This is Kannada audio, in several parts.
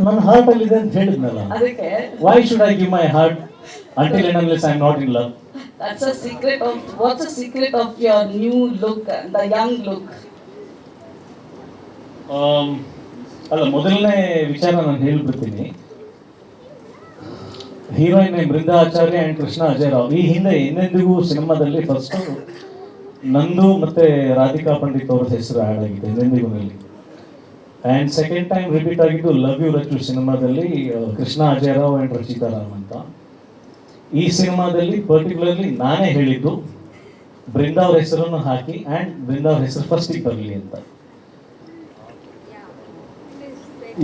ನನ್ನ ಹಾರ್ಟ್ ಅಲ್ಲಿ ಇದೆ ಅಂತ ಹೇಳಿದ್ನಲ್ಲ. ಅದಕ್ಕೆ why should I give my heart until and unless I am not in love? That's a secret of what's the secret of your new look, the young look? ಅಲ್ಲ, ಮೊದಲನೇ ವಿಚಾರ ನಾನು ಹೇಳ್ಬಿಡ್ತೀನಿ. Heroine Brinda Acharya and Krishna Ajay Rao ಈ ಹಿಂದೆ ಎಂದೆಂದಿಗೂ ಸಿನಿಮಾದಲ್ಲಿ ಫಸ್ಟ್ ನಂದು ಮತ್ತೆ ರಾಧಿಕಾ ಪಂಡಿತ್ ಅವ್ರ ಹೆಸರು ಆ್ಯಡ್ ಆಗಿದೆ ಎಂದೆಂದಿಗುನಲ್ಲಿ. ಆ್ಯಂಡ್ ಸೆಕೆಂಡ್ ಟೈಮ್ ರಿಪೀಟ್ ಆಗಿದ್ದು ಲವ್ ಯು ರಚು ಸಿನಿಮಾದಲ್ಲಿ ಕೃಷ್ಣ ಅಜಯ್ ರಾವ್ ಆ್ಯಂಡ್ ರಚಿತಾ ರಾಮ್ ಅಂತ. ಈ ಸಿನಿಮಾದಲ್ಲಿ ಪರ್ಟಿಕ್ಯುಲರ್ಲಿ ನಾನೇ ಹೇಳಿದ್ದು ಬೃಂದಾ ಅವ್ರ ಹೆಸರನ್ನು ಹಾಕಿ ಆ್ಯಂಡ್ ಬೃಂದಾ ಅವ್ರ ಹೆಸರು ಫಸ್ಟಿಗೆ ಬರಲಿ ಅಂತ.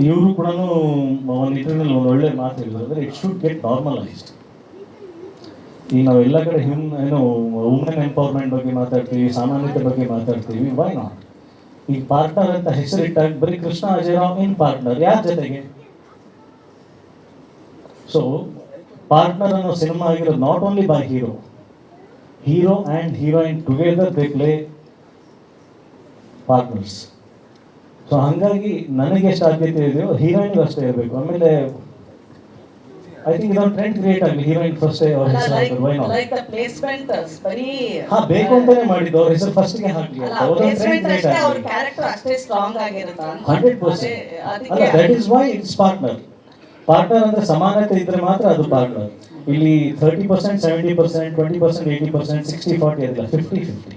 ಇವರು ಕೂಡ ಒಂದು ಇಂಟರ್ವ್ಯೂನಲ್ಲಿ ಒಂದು ಒಳ್ಳೆ ಮಾತು ಹೇಳಿದ್ರು, ಅಂದರೆ ಇಟ್ ಶುಡ್ ಗೆಟ್ ನಾರ್ಮಲೈಸ್ಡ್. ಈಗ ನಾವು ಎಲ್ಲ ಕಡೆ ಏನು ವುಮೆನ್ ಎಂಪವರ್ಮೆಂಟ್ ಬಗ್ಗೆ ಮಾತಾಡ್ತೀವಿ, ಸಾಮಾನ್ಯತೆ ಬಗ್ಗೆ ಮಾತಾಡ್ತೀವಿ, ವೈ ನಾಟ್? ಈಗ ಪಾರ್ಟ್ನರ್ ಅಂತ ಹೆಸರಿಟ್ಟಾಗ ಬರೀ ಕೃಷ್ಣ ಅಜಯ್ ರಾವ್ ಇನ್ ಪಾರ್ಟ್ನರ್ ಯಾರ ಜೊತೆಗೆ? ಸೊ ಪಾರ್ಟ್ನರ್ ಅನ್ನೋ ಸಿನಿಮಾ ಆಗಿರೋದು not only by hero and heroine together they play partners. So ಹಾಗಾಗಿ ನನಗೆ ಎಷ್ಟು ಆದ್ಯತೆ ಇದೆಯೋ ಹೀರೋಯಿನ್ಗೂ ಅಷ್ಟೇ ಇರಬೇಕು. ಆಮೇಲೆ ಐ ಥಿಂಕ್ ಇದೊಂದು ಟ್ರೆಂಡ್ ಕ್ರಿಯೇಟ್ ಆಗಲಿ, ಹೀರೋಯಿನ್ ಫಸ್ಟ್ ಅವ್ರ ಹೆಸರು ಹಾಕೋದು, ವೈ ನಾಟ್? ಬೇಕು ಅಂತಾನೆ ಮಾಡಿದ್ದು, ಅವ್ರ ಹೆಸರು ಫಸ್ಟ್ಗೆ ಹಾಕಲಿ. 100%. ಅಲ್ಲ, that is why it's partner. Partner ಅಂದ್ರೆ ಸಮಾನತೆ ಇದ್ರೆ ಮಾತ್ರ ಅದು ಪಾರ್ಟ್ನರ್. ಇಲ್ಲಿ 30%, 70%, 20%, 80%, 60-40 ಅದಿಲ್ಲ, 50-50.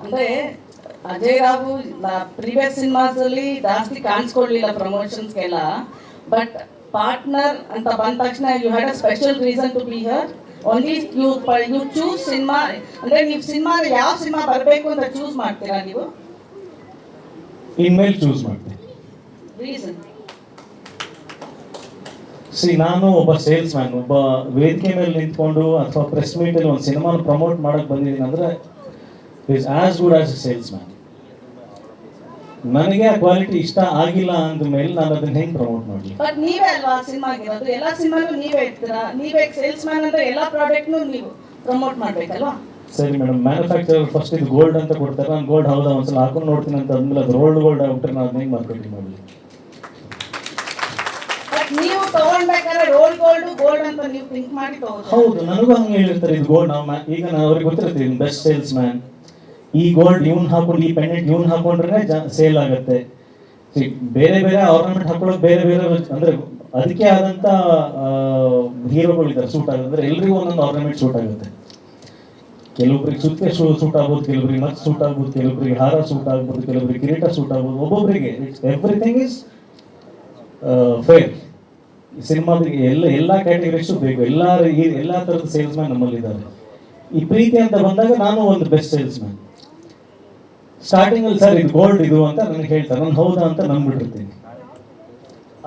ಅಂದ್ರೆ ಅಜಯ್ ರಾವ್ ಪ್ರೀವಿಯಸ್ ಸಿನಿಮಾಸ್ ಅಲ್ಲಿ ಜಾಸ್ತಿ ಕಾಣಿಸ್ಕೊಳ್ಳಿಲ್ಲ ಪ್ರಮೋಷನ್ಸ್ಗೆಲ್ಲ, ಬಟ್ ಪಾರ್ಟ್ನರ್ ಅಂತ ಬಂದ ತಕ್ಷಣ you had a special reason to be here. Only you choose cinema, ಅಂದ್ರೆ ನೀವು ಸಿನಿಮಾ ಯಾವ ಸಿನಿಮಾ ಬರಬೇಕು ಅಂತ ಚೂಸ್ ಮಾಡ್ತೀರಾ ನೀವು? ಇನ್ಮೇಲೆ ಚೂಸ್ ಮಾಡ್ತೀನಿ. ರೀಸನ್? ನಾನು ಒಬ್ಬ ಸೇಲ್ಸ್ ಮ್ಯಾನ್, ಒಬ್ಬ ವೇದಿಕೆ ಮೇಲೆ ನಿಂತ್ಕೊಂಡು ಅಥವಾ ಪ್ರೆಸ್ ಮೀಟಲ್ಲಿ ಒಂದು ಸಿನಿಮಾನ ಪ್ರಮೋಟ್ ಮಾಡಕ್ಕೆ ಬಂದಿದ್ದೀನಿ ಅಂದರೆ is as good as A sales man. ನನಗೆ ಆ ಕ್ವಾಲಿಟಿ ಇಷ್ಟ ಆಗಿಲ್ಲ ಅಂದ ಮೇಲೆ ನಾನು ಅದನ್ನ ಹೆಂಗೆ ಪ್ರಮೋಟ್ ಮಾಡಲಿ? ಬಟ್ ನೀವೇ ಅಲ್ವಾ ಸಿನಿಮಾಗಿರೋದು, ಎಲ್ಲ ಸಿನಿಮಾನು ನೀವೇ ಇರ್ತೀರಾ, ನೀವೇ ಸೇಲ್ಸ್ ಮ್ಯಾನ್ ಅಂದ್ರೆ ಎಲ್ಲ ಪ್ರಾಡಕ್ಟ್ನು ನೀವು ಪ್ರಮೋಟ್ ಮಾಡ್ಬೇಕಲ್ವಾ? ಸರಿ ಮೇಡಮ್, ಮ್ಯಾನುಫ್ಯಾಕ್ಚರರ್ ಫಸ್ಟ್ ಇದು ಗೋಲ್ಡ್ ಅಂತ ಕೊಡ್ತಾರೆ, ನಾನು ಗೋಲ್ಡ್ ಹೌದಾ ಒಂದ್ಸಲ ಹಾಕೊಂಡು ನೋಡ್ತೀನಿ ಅಂತ ಅಂದ್ಮೇಲೆ ಅದು ಗೋಲ್ಡ್ ಆಗ್ಬಿಟ್ರೆ ನಾನು ಹೆಂಗೆ ಮಾರ್ಕೆಟಿಂಗ್ ಮಾಡಲಿ? ನೀವು ತಗೊಂಡ್ಬೇಕಾದ್ರೆ ಗೋಲ್ಡ್ ಅಂತ ನೀವು ಥಿಂಕ್ ಮಾಡಿ ತಗೋದು. ಹೌದು, ನನಗೂ ಹಂಗೆ ಹೇಳಿರ್ತಾರೆ ಇದು ಗೋಲ್ಡ್. ಈಗ ನಾನು ಅವ್ರಿಗೆ ಗೊತ್ತಿರ್ತೀನಿ ಬೆಸ್ಟ್ ಸೇಲ್ಸ್ ಮ್ಯಾನ್, ಈ ಗೋಲ್ಡ್ ಇವ್ನು ಹಾಕೊಂಡು, ಈ ಪೆಂಡೆಂಟ್ ಇವ್ನು ಹಾಕೊಂಡ್ರೆ ಸೇಲ್ ಆಗುತ್ತೆ. ಬೇರೆ ಬೇರೆ ಆರ್ನಮೆಂಟ್ ಹಾಕೊಳ್ಳೋದು ಬೇರೆ ಬೇರೆ, ಅಂದ್ರೆ ಅದಕ್ಕೆ ಆದಂತ ಹೀರೋಗಳಿದ್ದಾರೆ ಸೂಟ್ ಆಗುತ್ತೆ. ಅಂದ್ರೆ ಎಲ್ರಿಗೂ ಒಂದೊಂದು ಆರ್ನಮೆಂಟ್ ಸೂಟ್ ಆಗುತ್ತೆ. ಕೆಲವೊಬ್ರಿಗೆ ಸುತ್ತೆ ಸೂಟ್ ಆಗ್ಬೋದು, ಕೆಲವೊಬ್ರಿಗೆ ಮತ್ತೆ ಸೂಟ್ ಆಗ್ಬೋದು, ಕೆಲವೊಬ್ರಿಗೆ ಹಾರ ಸೂಟ್ ಆಗ್ಬೋದು, ಕೆಲವೊಬ್ರಿಗೆ ಕಿರೀಟ ಸೂಟ್ ಆಗ್ಬೋದು. ಒಬ್ಬೊಬ್ಬರಿಗೆ ಎವ್ರಿಥಿಂಗ್ ಇಸ್ ಫೇರ್. ಸಿನಿಮಾದಿಗೆ ಎಲ್ಲ ಕ್ಯಾಟಗರೀಸು ಬೇಕು, ಎಲ್ಲ ಥರದ ಸೇಲ್ಸ್ ಮ್ಯಾನ್ ನಮ್ಮಲ್ಲಿದ್ದಾರೆ. ಈ ಪ್ರೀತಿ ಅಂತ ಬಂದಾಗ ನಾನು ಒಂದು ಬೆಸ್ಟ್ ಸೇಲ್ಸ್ ಮ್ಯಾನ್. ಸ್ಟಾರ್ಟಿಂಗ್ ಅಲ್ಲಿ ಸರ್ ಇದು ಗೋಲ್ಡ್ ಇದು ಅಂತ ನನಗೆ ಹೇಳ್ತಾರೆ, ನಾನು ಹೌದಾ ಅಂತ ನಂಬಿಟ್ಟಿರ್ತೀನಿ.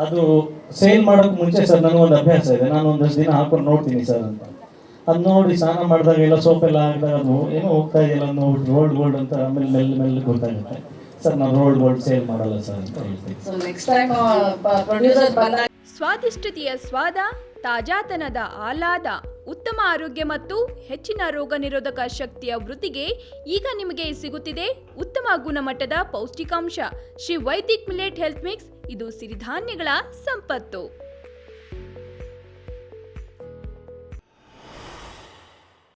ಅದು ಸೇಲ್ ಮಾಡೋಕೆ ಮುಂಚೆ ಸರ್ ನನಗೊಂದು ಅಭ್ಯಾಸ ಇದೆ, ನಾನು ಒಂದಷ್ಟು ದಿನ ಹಾಕೊಂಡು ನೋಡ್ತೀನಿ ಸರ್ ಅಂತ. ಅದು ನೋಡಿ ಸ್ನಾನ ಮಾಡಿದಾಗ ಎಲ್ಲ ಸೋಪ್ ಎಲ್ಲ ಹಾಕಿದಾಗ ಅದು ಏನೋ ಹೋಗ್ತಾ ಇದೆಯಲ್ಲ ನೋಡ್ಬಿಟ್ಟು ಗೋಲ್ಡ್ ಅಂತ ಆಮೇಲೆ ಮೆಲ್ಲ ಗೊತ್ತಾಗುತ್ತೆ, ಸರ್ ನಾನು ಗೋಲ್ಡ್ ಸೇಲ್ ಮಾಡಲ್ಲ ಸರ್ ಅಂತ ಹೇಳ್ತೀನಿ. ಸ್ವಾದಿಷ್ಟತೆಯ ಸ್ವಾದ, ತಾಜಾತನದ ಆಹ್ಲಾದ, ಉತ್ತಮ ಆರೋಗ್ಯ ಮತ್ತು ಹೆಚ್ಚಿನ ರೋಗ ನಿರೋಧಕ ಶಕ್ತಿಯ ವೃದ್ಧಿಗೆ ಈಗ ನಿಮಗೆ ಸಿಗುತ್ತಿದೆ ಉತ್ತಮ ಗುಣಮಟ್ಟದ ಪೌಷ್ಟಿಕಾಂಶ Shri Vaidik millet health mix. ಇದು ಸಿರಿಧಾನ್ಯಗಳ ಸಂಪತ್ತು.